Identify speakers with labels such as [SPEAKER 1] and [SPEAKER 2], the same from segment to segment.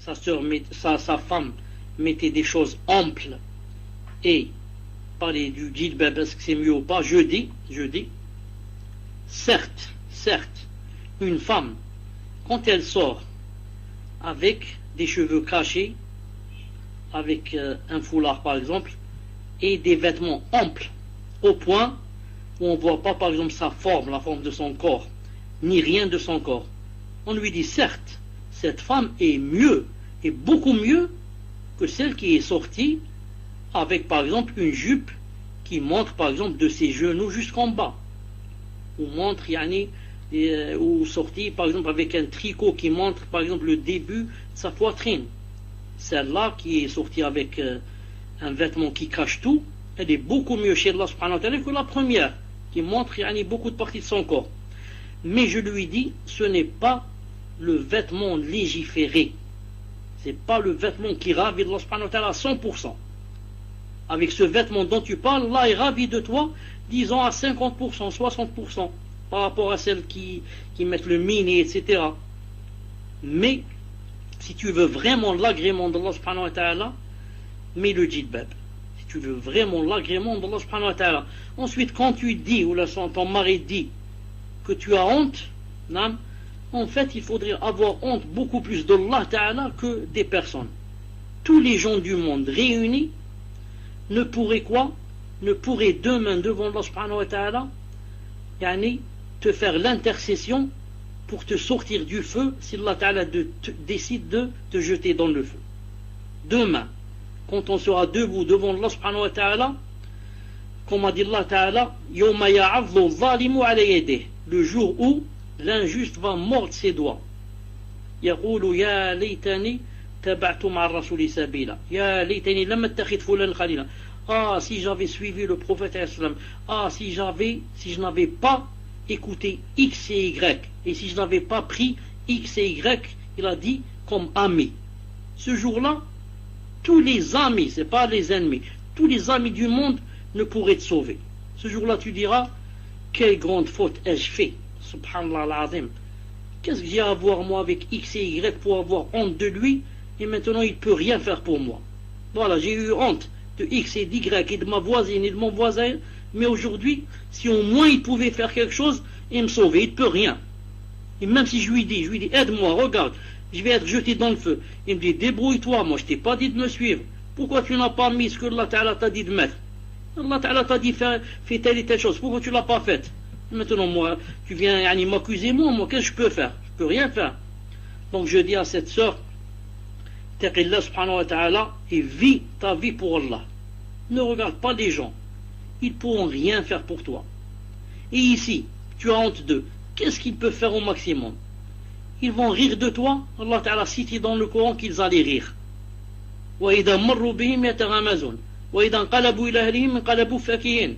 [SPEAKER 1] sa femme mettait des choses amples et parlait du djilbab, est-ce que c'est mieux ou pas, je dis, certes, une femme, quand elle sort avec des cheveux cachés, avec un foulard par exemple, et des vêtements amples, au point où on ne voit pas par exemple sa forme, la forme de son corps, ni rien de son corps, on lui dit certes, cette femme est mieux, et beaucoup mieux que celle qui est sortie avec par exemple une jupe qui montre par exemple de ses genoux jusqu'en bas, ou montre ou sortie par exemple avec un tricot qui montre par exemple le début de sa poitrine. Celle-là qui est sortie avec un vêtement qui cache tout, elle est beaucoup mieux chez Allah subhanahu wa ta'ala que la première qui montre beaucoup de parties de son corps. Mais je lui dis, ce n'est pas le vêtement légiféré, c'est pas le vêtement qui ravit Allah subhanahu wa ta'ala à 100%. Avec ce vêtement dont tu parles, Allah est ravi de toi, disons à 50%, 60%, par rapport à celles qui mettent le mini, etc. Mais, si tu veux vraiment l'agrément d'Allah subhanahu wa ta'ala, mets le djilbab. Si tu veux vraiment l'agrément d'Allah subhanahu wa ta'ala. Ensuite, quand tu dis, ou ton mari dit, que tu as honte, en fait, il faudrait avoir honte beaucoup plus d'Allah ta'ala que des personnes. Tous les gens du monde réunis ne pourraient quoi? Ne pourraient demain devant Allah subhanahu wa ta'ala te faire l'intercession pour te sortir du feu si Allah ta'ala décide de te jeter dans le feu. Demain, quand on sera debout devant Allah subhanahu wa ta'ala, comme a dit Allah ta'ala, yawma ya'adhu zalimu ala yadih, le jour où l'injuste va mordre ses doigts. Yaqulu ya laytani taba'tu ma'a ar-rasuli sabila. Ya laytani lam attakhidh fulan khalila. Ah, si j'avais suivi le prophète islam. Ah, si je n'avais pas écouté X et Y. Et si je n'avais pas pris X et Y, il a dit comme amis. Ce jour-là, tous les amis, c'est pas les ennemis, tous les amis du monde ne pourraient te sauver. Ce jour-là, tu diras, quelle grande faute ai-je fait, subhanallah al-azim. Qu'est-ce que j'ai à voir moi avec X et Y pour avoir honte de lui, et maintenant il ne peut rien faire pour moi. Voilà, j'ai eu honte de X et d'Y et de ma voisine et de mon voisin, mais aujourd'hui, si au moins il pouvait faire quelque chose et me sauver, il ne peut rien. Et même si je lui dis, aide-moi, regarde, je vais être jeté dans le feu. Il me dit, débrouille-toi, moi je t'ai pas dit de me suivre. Pourquoi tu n'as pas mis ce que Allah Ta'ala t'a dit de mettre? Allah Ta'ala t'a dit, fais telle et telle chose, pourquoi tu l'as pas faite? Maintenant, moi, tu viens m'accuser, moi, qu'est-ce que je peux faire? Je peux rien faire. Donc je dis à cette sœur, taqillah subhanahu wa ta'ala, et vis ta vie pour Allah. Ne regarde pas les gens. Ils pourront rien faire pour toi. Et ici, tu as honte d'eux. Qu'est-ce qu'ils peuvent faire au maximum? Ils vont rire de toi. Allah Ta'ala cite dans le Coran qu'ils allaient rire. وَإِذَا مَرُّوا بِهِمْ يَتَغَامَزُونَ وَإِذَا انقلبوا إلى أهلهم انقلبوا فكهين.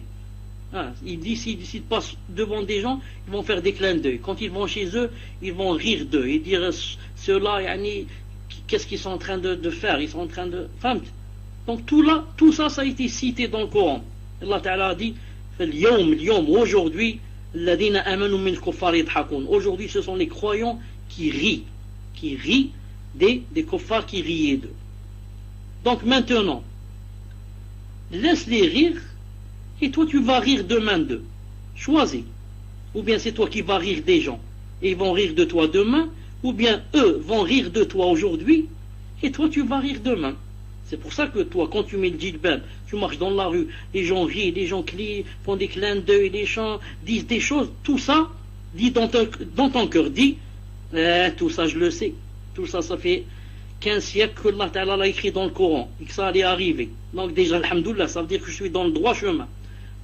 [SPEAKER 1] Il dit, s'ils passent devant des gens, ils vont faire des clins d'œil. Quand ils vont chez eux, ils vont rire d'eux et dire, ceux-là, qu'est-ce qu'ils sont en train de faire? Ils sont en train de... Donc tout ça, ça a été cité dans le Coran. Allah Ta'ala a dit, aujourd'hui, aujourd'hui, ce sont les croyants qui rient des kuffars qui riaient d'eux. Donc maintenant, laisse-les rire, et toi tu vas rire demain d'eux. Choisis. Ou bien c'est toi qui vas rire des gens, et ils vont rire de toi demain, ou bien eux vont rire de toi aujourd'hui, et toi tu vas rire demain. C'est pour ça que toi, quand tu mets le djilbab, tu marches dans la rue, les gens rient, les gens crient, font des clins d'œil, les gens disent des choses, tout ça, dis dans ton cœur, dis, tout ça je le sais, tout ça, ça fait 15 siècles que Allah Ta'ala l'a écrit dans le Coran, et que ça allait arriver. Donc déjà, alhamdoulilah, ça veut dire que je suis dans le droit chemin.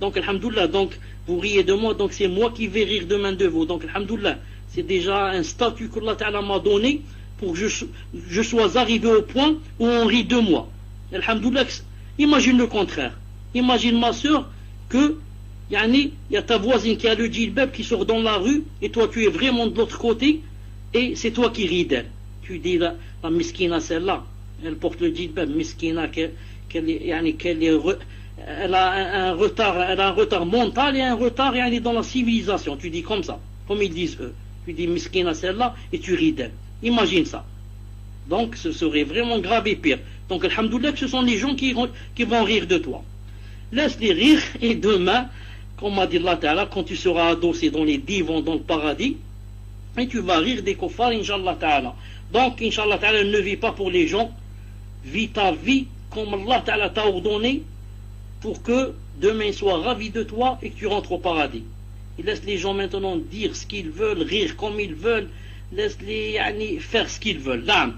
[SPEAKER 1] Donc alhamdoulilah, donc vous riez de moi, donc c'est moi qui vais rire demain de vous. Donc alhamdoulilah, c'est déjà un statut que Allah Ta'ala m'a donné pour que je sois arrivé au point où on rit de moi. Alhamdoulilah, imagine le contraire. Imagine ma soeur que il y a ta voisine qui a le djilbab qui sort dans la rue et toi tu es vraiment de l'autre côté et c'est toi qui ris d'elle. Tu dis la miskina celle-là, elle porte le djilbab, miskina, elle a un retard mental et un retard dans la civilisation. Tu dis comme ça, comme ils disent eux. Tu dis miskina celle-là et tu ris d'elle. Imagine ça. Donc ce serait vraiment grave et pire. Donc alhamdoulilah que ce sont les gens qui vont rire de toi. Laisse-les rire et demain, comme a dit Allah Ta'ala, quand tu seras adossé dans les divans dans le paradis, et tu vas rire des kuffars, Inch'Allah Ta'ala. Donc Inch'Allah Ta'ala, ne vis pas pour les gens, vis ta vie comme Allah Ta'ala t'a ordonné, pour que demain sois ravi de toi et que tu rentres au paradis. Il laisse les gens maintenant dire ce qu'ils veulent, rire comme ils veulent, laisse-les faire ce qu'ils veulent. Là.